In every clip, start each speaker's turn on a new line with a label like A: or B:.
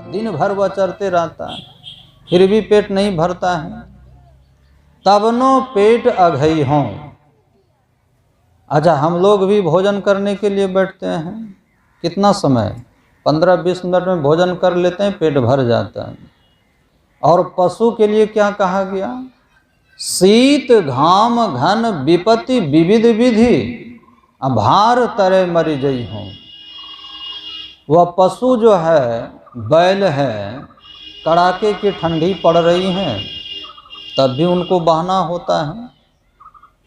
A: दिन भर वह चरते रहता है, फिर भी पेट नहीं भरता है। तब नो पेट अघई हों। अच्छा, हम लोग भी भोजन करने के लिए बैठते हैं, कितना समय, 15-20 मिनट में भोजन कर लेते हैं, पेट भर जाता है। और पशु के लिए क्या कहा गया? शीत घाम घन विपत्ति विविध विधि, भार तरे मरि जई हों। वह पशु जो है, बैल है, कड़ाके की ठंडी पड़ रही है तब भी उनको बहना होता है।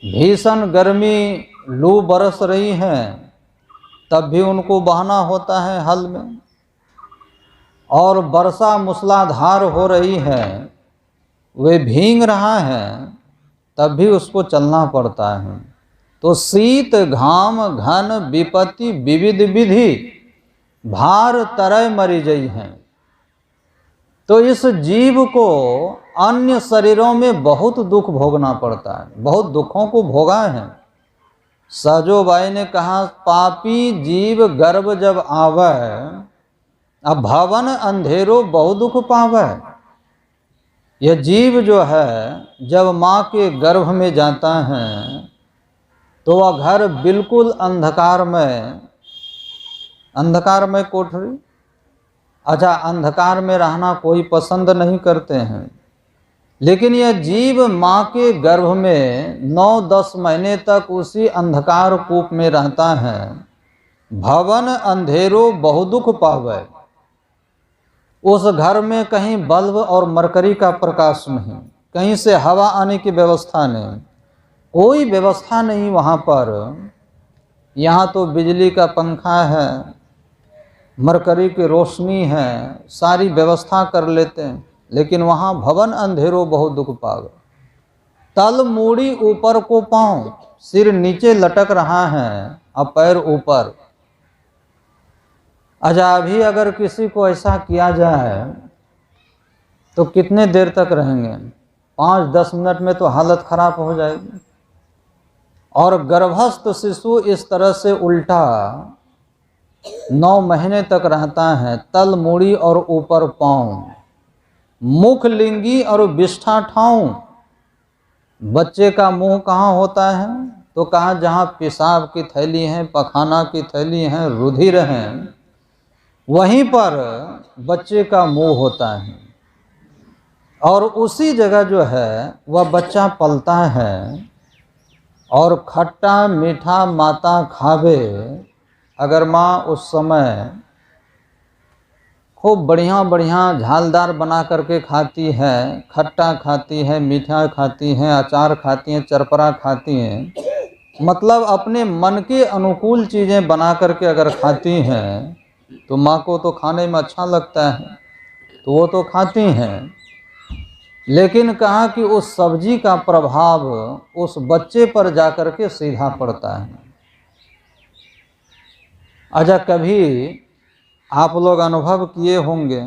A: भीषण गर्मी लू बरस रही है तब भी उनको बहना होता है हल में। और वर्षा मूसलाधार हो रही है, वे भीग रहा है तब भी उसको चलना पड़ता है। तो शीत घाम घन विपत्ति विविध विधि, भार तरय मरि जई हैं। तो इस जीव को अन्य शरीरों में बहुत दुख भोगना पड़ता है, बहुत दुखों को भोगा है। सहजोबाई ने कहा, पापी जीव गर्भ जब आवे, अब भवन अंधेरो बहु दुख पावे। यह जीव जो है जब माँ के गर्भ में जाता है तो वह घर बिल्कुल अंधकारमय कोठरी। अच्छा, अंधकार में रहना कोई पसंद नहीं करते हैं, लेकिन यह जीव माँ के गर्भ में 9-10 महीने तक उसी अंधकार कूप में रहता है। भवन अंधेरो बहु दुख पावे। उस घर में कहीं बल्ब और मरकरी का प्रकाश नहीं, कहीं से हवा आने की व्यवस्था नहीं, कोई व्यवस्था नहीं वहाँ पर। यहाँ तो बिजली का पंखा है, मरकरी की रोशनी है, सारी व्यवस्था कर लेते हैं, लेकिन वहाँ भवन अंधेरो बहुत दुख पावे। तल मूड़ी ऊपर को पाँव, सिर नीचे लटक रहा है और पैर ऊपर। अच्छा, अभी अगर किसी को ऐसा किया जाए तो कितने देर तक रहेंगे? 5-10 मिनट में तो हालत खराब हो जाएगी। और गर्भस्थ शिशु इस तरह से उल्टा 9 महीने तक रहता है, तल मूड़ी और ऊपर पाँव, मुख लिंगी और विष्ठा ठाऊं। बच्चे का मुंह कहाँ होता है? तो कहाँ जहाँ पेशाब की थैली है, पखाना की थैली है, रुधिर है, वहीं पर बच्चे का मुंह होता है। और उसी जगह जो है वह बच्चा पलता है। और खट्टा मीठा माता खावे, अगर माँ उस समय खूब बढ़िया बढ़िया झालदार बना करके खाती है, खट्टा खाती है, मीठा खाती है, अचार खाती है, चरपरा खाती हैं, मतलब अपने मन के अनुकूल चीज़ें बना करके अगर खाती हैं तो माँ को तो खाने में अच्छा लगता है, तो वो तो खाती हैं। लेकिन कहा कि उस सब्जी का प्रभाव उस बच्चे पर जाकर के सीधा पड़ता है। अच्छा, कभी आप लोग अनुभव किए होंगे,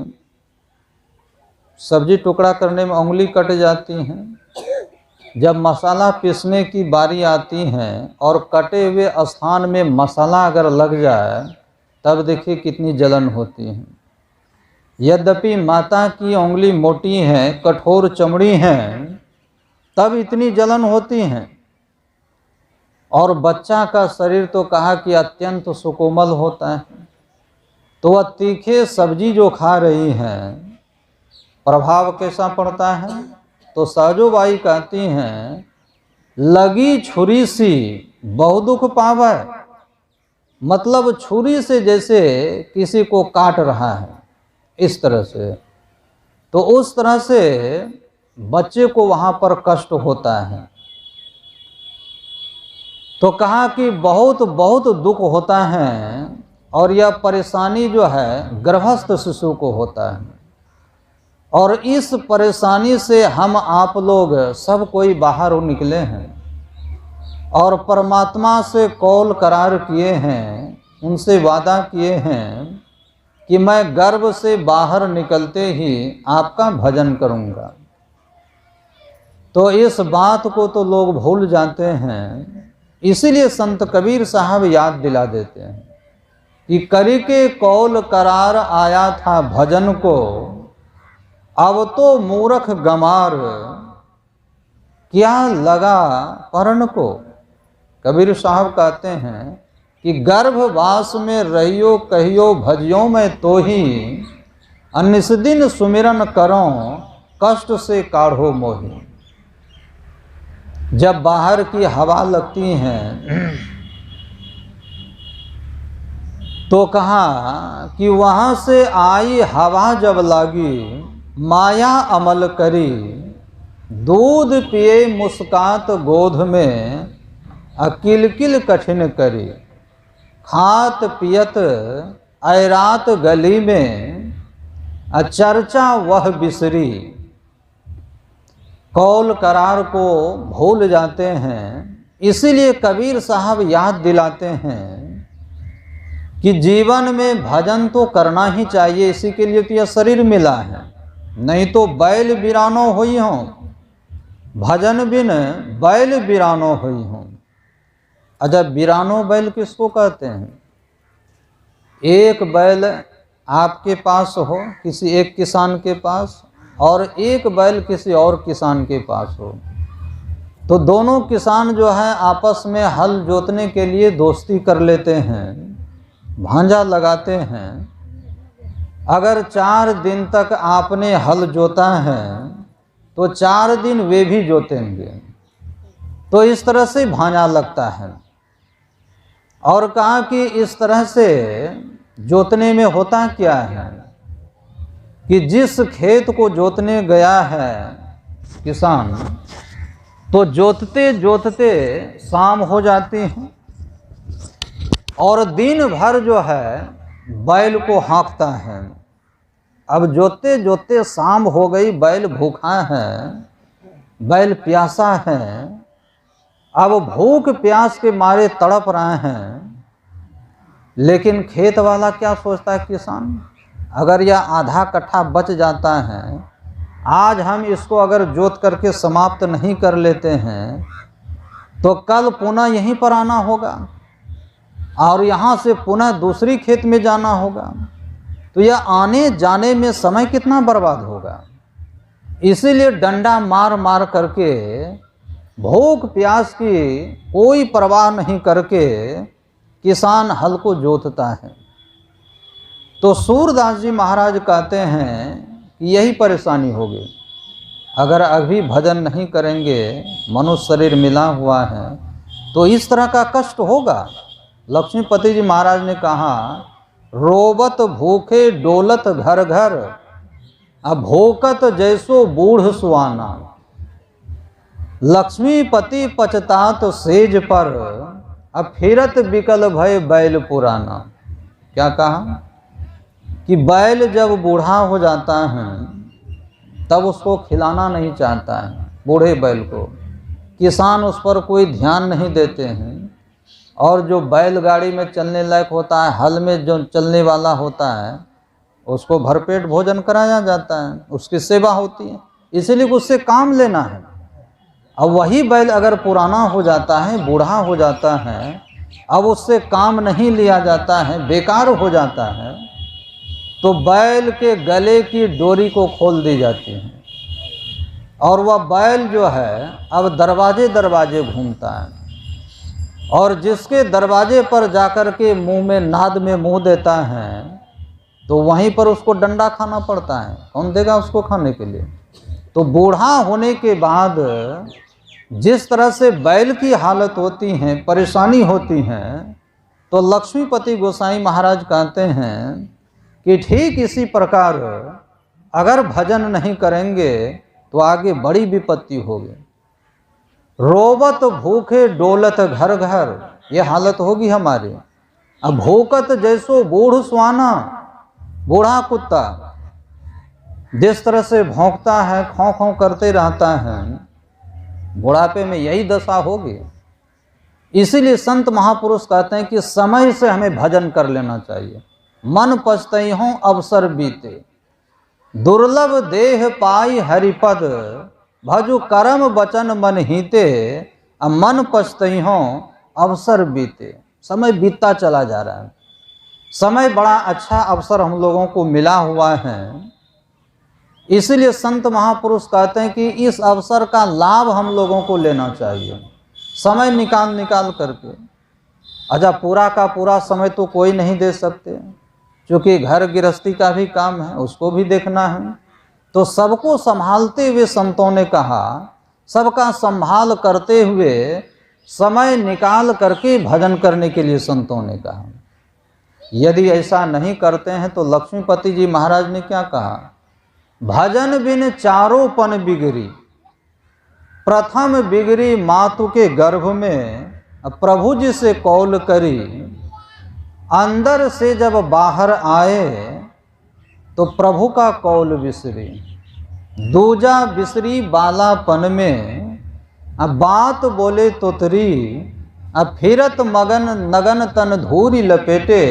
A: सब्जी टुकड़ा करने में उंगली कट जाती है, जब मसाला पीसने की बारी आती है और कटे हुए स्थान में मसाला अगर लग जाए तब देखिए कितनी जलन होती है। यद्यपि माता की उंगली मोटी है, कठोर चमड़ी है, तब इतनी जलन होती है। और बच्चा का शरीर तो कहा कि अत्यंत सुकोमल होता है, तो वह तीखे सब्जी जो खा रही है प्रभाव कैसा पड़ता है? तो सहजोबाई कहती हैं, लगी छुरी सी बहु दुख पावे। मतलब छुरी से जैसे किसी को काट रहा है, इस तरह से। तो उस तरह से बच्चे को वहाँ पर कष्ट होता है। तो कहा कि बहुत बहुत दुख होता है। और यह परेशानी जो है गर्भस्थ शिशु को होता है। और इस परेशानी से हम आप लोग सब कोई बाहर निकले हैं और परमात्मा से कौल करार किए हैं, उनसे वादा किए हैं कि मैं गर्भ से बाहर निकलते ही आपका भजन करूंगा। तो इस बात को तो लोग भूल जाते हैं इसीलिए संत कबीर साहब याद दिला देते हैं कि करी के कौल करार आया था भजन को, अब तो मूर्ख गमार क्या लगा परण को। कबीर साहब कहते हैं कि गर्भवास में रहियो कहियो भजियो में तो ही, अनिस दिन सुमिरन करो कष्ट से काढ़ो मोही। जब बाहर की हवा लगती है तो कहा कि वहाँ से आई हवा जब लागी, माया अमल करी दूध पिए मुस्कात गोद में, अकिल किल कठिन करी खात पियत ऐरात गली में, चर्चा वह बिसरी। कौल करार को भूल जाते हैं। इसीलिए कबीर साहब याद दिलाते हैं कि जीवन में भजन तो करना ही चाहिए, इसी के लिए तो यह शरीर मिला है, नहीं तो बैल बिरानो हुई हों, भजन बिन बैल बिरानो हुई हों। अच्छा, बिरानो बैल किसको कहते हैं? एक बैल आपके पास हो किसी एक किसान के पास, और एक बैल किसी और किसान के पास हो, तो दोनों किसान जो है आपस में हल जोतने के लिए दोस्ती कर लेते हैं, भांजा लगाते हैं। अगर 4 दिन तक आपने हल जोता है तो 4 दिन वे भी जोतेंगे, तो इस तरह से भांजा लगता है। और कहा कि इस तरह से जोतने में होता क्या है कि जिस खेत को जोतने गया है किसान, तो जोतते जोतते शाम हो जाती है, और दिन भर जो है बैल को हाँकता है। अब जोतते जोतते शाम हो गई, बैल भूखा है, बैल प्यासा है। अब भूख प्यास के मारे तड़प रहे हैं, लेकिन खेत वाला क्या सोचता है किसान, अगर यह आधा कट्ठा बच जाता है, आज हम इसको अगर जोत करके समाप्त नहीं कर लेते हैं तो कल पुनः यहीं पर आना होगा और यहाँ से पुनः दूसरी खेत में जाना होगा, तो यह आने जाने में समय कितना बर्बाद होगा। इसीलिए डंडा मार मार करके, भूख प्यास की कोई परवाह नहीं करके किसान हल को जोतता है। तो सूरदास जी महाराज कहते हैं कि यही परेशानी होगी, अगर अभी भजन नहीं करेंगे, मनुष्य शरीर मिला हुआ है, तो इस तरह का कष्ट होगा। लक्ष्मीपति जी महाराज ने कहा, रोबत भूखे डोलत घर घर, अब भोकत जैसो बूढ़ सुआना। लक्ष्मीपति पचतात सेज पर, अब फिरत बिकल भय बैल पुराना। क्या कहा कि बैल जब बूढ़ा हो जाता है तब उसको खिलाना नहीं चाहता है, बूढ़े बैल को। किसान उस पर कोई ध्यान नहीं देते हैं, और जो बैलगाड़ी में चलने लायक होता है, हल में जो चलने वाला होता है, उसको भरपेट भोजन कराया जाता है, उसकी सेवा होती है, इसीलिए उससे काम लेना है। अब वही बैल अगर पुराना हो जाता है, बूढ़ा हो जाता है, अब उससे काम नहीं लिया जाता है, बेकार हो जाता है, तो बैल के गले की डोरी को खोल दी जाती है, और वह बैल जो है अब दरवाजे दरवाजे घूमता है, और जिसके दरवाजे पर जाकर के मुंह में नाद में मुंह देता है, तो वहीं पर उसको डंडा खाना पड़ता है। कौन देगा उसको खाने के लिए? तो बूढ़ा होने के बाद जिस तरह से बैल की हालत होती है, परेशानी होती है, तो लक्ष्मीपति गोसाई महाराज कहते हैं कि ठीक इसी प्रकार अगर भजन नहीं करेंगे तो आगे बड़ी विपत्ति होगी। रोबत भूखे डोलत घर घर, ये हालत होगी हमारी। अब भूकत जैसो बूढ़ सुआना, बूढ़ा कुत्ता जिस तरह से भौंकता है, खौं खौं करते रहता है, बुढ़ापे में यही दशा होगी। इसीलिए संत महापुरुष कहते हैं कि समय से हमें भजन कर लेना चाहिए। मन पछतई हों अवसर बीते, दुर्लभ देह पाई हरिपद, भजु कर्म वचन मन हीते, मन पछतई हों अवसर बीते, समय बीतता चला जा रहा है। समय बड़ा अच्छा अवसर हम लोगों को मिला हुआ है, इसलिए संत महापुरुष कहते हैं कि इस अवसर का लाभ हम लोगों को लेना चाहिए, समय निकाल करके। अच्छा, पूरा का पूरा समय तो कोई नहीं दे सकते, क्योंकि घर गृहस्थी का भी काम है, उसको भी देखना है। तो सबको संभालते हुए संतों ने कहा, सबका संभाल करते हुए समय निकाल करके भजन करने के लिए संतों ने कहा। यदि ऐसा नहीं करते हैं तो लक्ष्मीपति जी महाराज ने क्या कहा, भजन बिन चारों पन बिगड़ी, प्रथम बिगड़ी मातु के गर्भ में, प्रभु जी से कौल करी, अंदर से जब बाहर आए तो प्रभु का कौल बिसरी, दूजा बिसरी बालापन में, अब बात बोले तोतरी, अब फिरत मगन नगन तन धूरी लपेटे,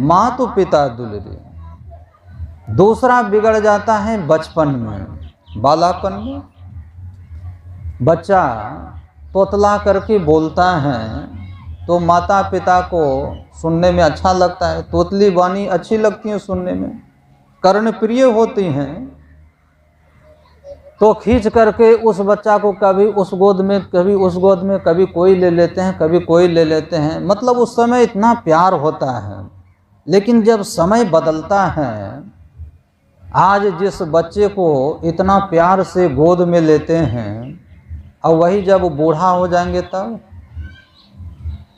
A: मातु पिता दुलरी। दूसरा बिगड़ जाता है बचपन में, बालापन में। बच्चा तोतला करके बोलता है तो माता पिता को सुनने में अच्छा लगता है, तोतली वाणी अच्छी लगती है सुनने में, कर्णप्रिय होती हैं। तो खींच करके उस बच्चा को कभी उस गोद में, कभी उस गोद में, कभी कोई ले लेते हैं, कभी कोई ले लेते हैं। मतलब उस समय इतना प्यार होता है। लेकिन जब समय बदलता है, आज जिस बच्चे को इतना प्यार से गोद में लेते हैं, और वही जब बूढ़ा हो जाएंगे तब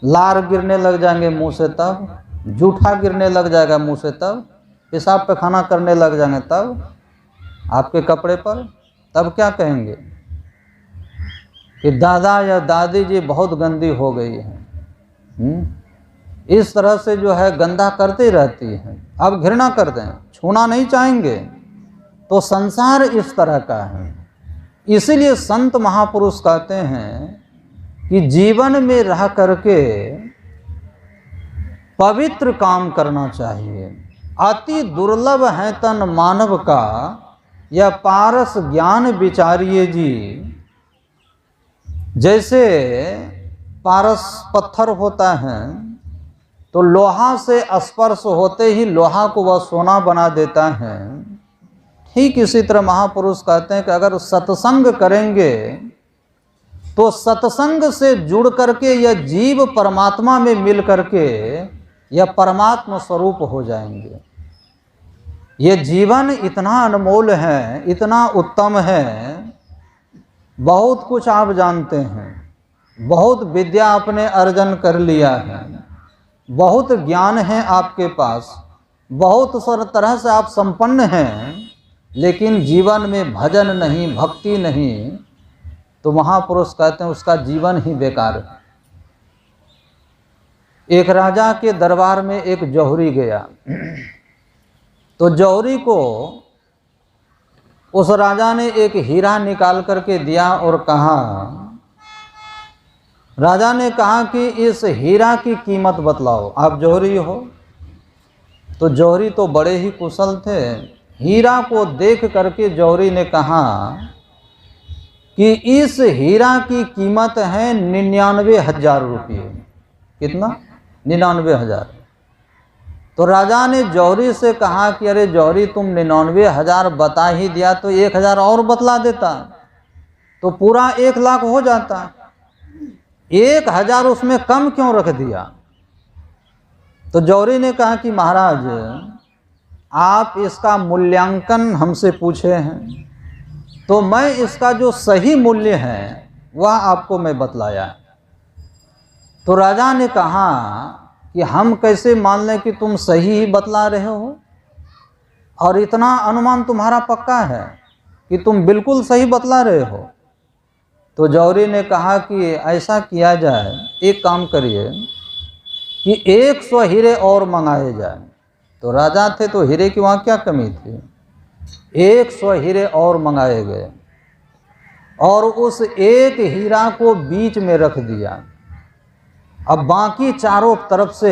A: लार गिरने लग जाएंगे मुंह से, तब जूठा गिरने लग जाएगा मुंह से, तब पेशाब पैखाना करने लग जाएंगे तब आपके कपड़े पर, तब क्या कहेंगे कि दादा या दादी जी बहुत गंदी हो गई है। इस तरह से जो है गंदा करती रहती है, अब घृणा करते हैं, छूना नहीं चाहेंगे। तो संसार इस तरह का है। इसीलिए संत महापुरुष कहते हैं कि जीवन में रह करके पवित्र काम करना चाहिए। अति दुर्लभ है तन मानव का, यह पारस ज्ञान विचारिए जी। जैसे पारस पत्थर होता है तो लोहा से स्पर्श होते ही लोहा को वह सोना बना देता है। ठीक इसी तरह महापुरुष कहते हैं कि अगर सत्संग करेंगे तो सत्संग से जुड़ करके यह जीव परमात्मा में मिल करके यह परमात्मा स्वरूप हो जाएंगे। ये जीवन इतना अनमोल है, इतना उत्तम है। बहुत कुछ आप जानते हैं, बहुत विद्या आपने अर्जन कर लिया है, बहुत ज्ञान है आपके पास, बहुत सारी तरह से आप संपन्न हैं, लेकिन जीवन में भजन नहीं, भक्ति नहीं, तो महापुरुष कहते हैं उसका जीवन ही बेकार है। एक राजा के दरबार में एक जौहरी गया, तो जौहरी को उस राजा ने एक हीरा निकाल करके दिया और कहा, राजा ने कहा कि इस हीरा की कीमत बतलाओ, आप जौहरी हो। तो जौहरी तो बड़े ही कुशल थे। हीरा को देख करके जौहरी ने कहा कि इस हीरा की कीमत है 99,000 रुपये। कितना? 99,000। तो राजा ने जौहरी से कहा कि अरे जौहरी, तुम 99,000 बता ही दिया तो 1,000 और बतला देता तो पूरा 1,00,000 हो जाता। 1,000 उसमें कम क्यों रख दिया? तो जौहरी ने कहा कि महाराज, आप इसका मूल्यांकन हमसे पूछे हैं तो मैं इसका जो सही मूल्य है वह आपको मैं बतलाया। तो राजा ने कहा कि हम कैसे मान लें कि तुम सही ही बतला रहे हो, और इतना अनुमान तुम्हारा पक्का है कि तुम बिल्कुल सही बतला रहे हो। तो जौहरी ने कहा कि ऐसा किया जाए, एक काम करिए कि 100 हीरे और मंगाए जाए। तो राजा थे तो हीरे की वहाँ क्या कमी थी? 100 हीरे और मंगाए गए और उस एक हीरा को बीच में रख दिया। अब बाकी चारों तरफ से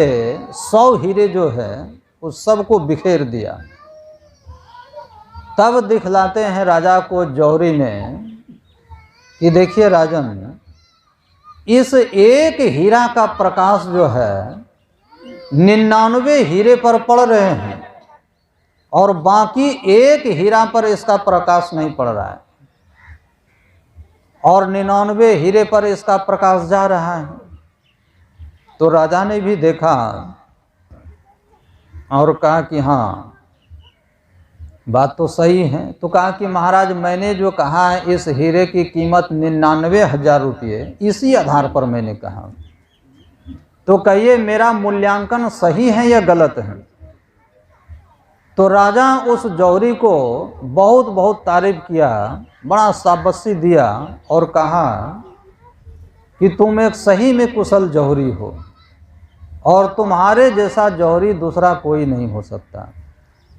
A: 100 हीरे जो है उस सब को बिखेर दिया। तब दिखलाते हैं राजा को जौहरी ने कि देखिए राजन, इस एक हीरा का प्रकाश जो है 99 हीरे पर पड़ रहे हैं और बाकी एक हीरा पर इसका प्रकाश नहीं पड़ रहा है, और 99 हीरे पर इसका प्रकाश जा रहा है। तो राजा ने भी देखा और कहा कि हाँ बात तो सही है। तो कहा कि महाराज मैंने जो कहा है इस हीरे की कीमत 99,000 रुपये, इसी आधार पर मैंने कहा, तो कहिए मेरा मूल्यांकन सही है या गलत है। तो राजा उस जौहरी को बहुत बहुत तारीफ किया, बड़ा शाबाशी दिया और कहा कि तुम एक सही में कुशल जौहरी हो और तुम्हारे जैसा जौहरी दूसरा कोई नहीं हो सकता।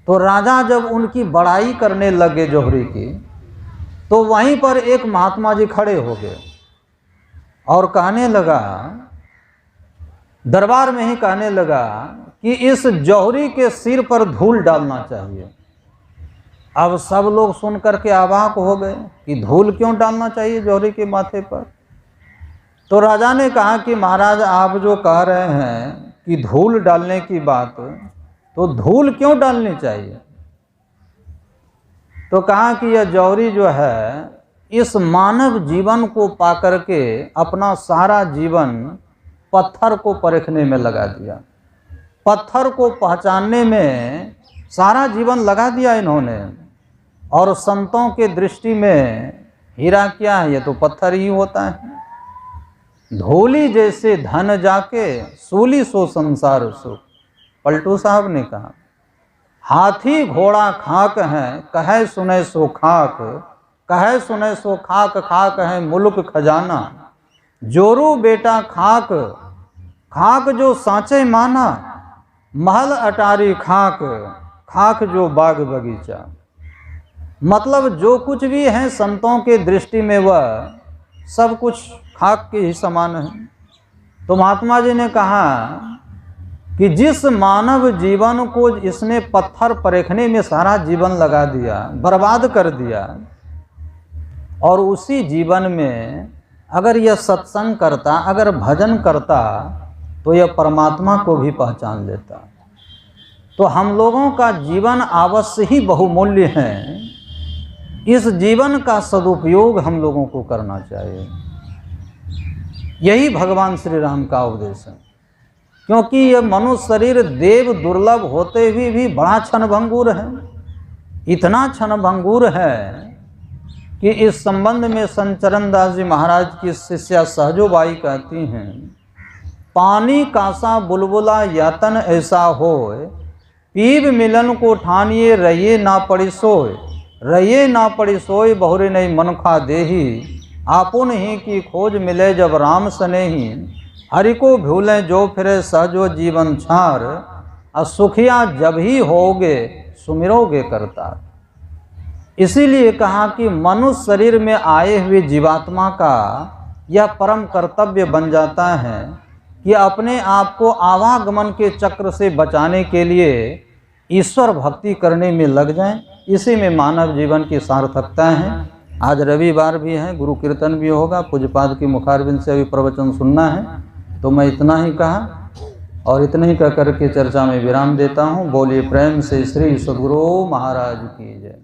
A: तो राजा जब उनकी बड़ाई करने लगे जौहरी की, तो वहीं पर एक महात्मा जी खड़े हो गए और कहने लगा, दरबार में ही कहने लगा कि इस जौहरी के सिर पर धूल डालना चाहिए। अब सब लोग सुन करके अवाक हो गए कि धूल क्यों डालना चाहिए जौहरी के माथे पर। तो राजा ने कहा कि महाराज आप जो कह रहे हैं कि धूल डालने की बात, तो धूल क्यों डालनी चाहिए। तो कहा कि यह जौहरी जो है इस मानव जीवन को पाकर के अपना सारा जीवन पत्थर को परखने में लगा दिया, पत्थर को पहचानने में सारा जीवन लगा दिया इन्होंने। और संतों के दृष्टि में हीरा क्या है, ये तो पत्थर ही होता है। धूली जैसे धन जाके सूली सो संसार सुख, पलटू साहब ने कहा। हाथी घोड़ा खाक है कहे सुने सो खाक, कहे सुने सो खाक, खाक है मुल्क खजाना। जोरू बेटा खाक, खाक जो सांचे माना। महल अटारी खाक, खाक जो बाग बगीचा। मतलब जो कुछ भी है संतों के दृष्टि में वह सब कुछ खाक के ही समान है। तो महात्मा जी ने कहा कि जिस मानव जीवन को इसने पत्थर परखने में सारा जीवन लगा दिया, बर्बाद कर दिया, और उसी जीवन में अगर यह सत्संग करता, अगर भजन करता, तो यह परमात्मा को भी पहचान लेता। तो हम लोगों का जीवन अवश्य ही बहुमूल्य है। इस जीवन का सदुपयोग हम लोगों को करना चाहिए। यही भगवान श्री राम का उपदेश है। क्योंकि यह मनुष्य शरीर देव दुर्लभ होते हुए भी बड़ा क्षणभंगुर है। इतना क्षणभंगुर है कि इस संबंध में संत चरण दास जी महाराज की शिष्या सहजोबाई कहती हैं, पानी कासा बुलबुला यातन ऐसा होय, पीब मिलन को ठानिए रहिए ना पड़ी सोय। रहिए ना पड़ी सोय बहुरे नहीं मनखा देही, आपुन ही की खोज मिले जब राम सनेही। हरि को भूलें जो फिरे सहजो जीवन छार, असुखिया जब ही होगे सुमिरोगे करतार। इसीलिए कहा कि मनुष्य शरीर में आए हुए जीवात्मा का यह परम कर्तव्य बन जाता है कि अपने आप को आवागमन के चक्र से बचाने के लिए ईश्वर भक्ति करने में लग जाएं। इसी में मानव जीवन की सार्थकता है। आज रविवार भी है, गुरु कीर्तन भी होगा, पूज्यपाद की मुखारबिंद से अभी प्रवचन सुनना है। तो मैं इतना ही कहा और इतना ही कह करके चर्चा में विराम देता हूँ। बोलिए प्रेम से श्री सद्गुरु महाराज की जय।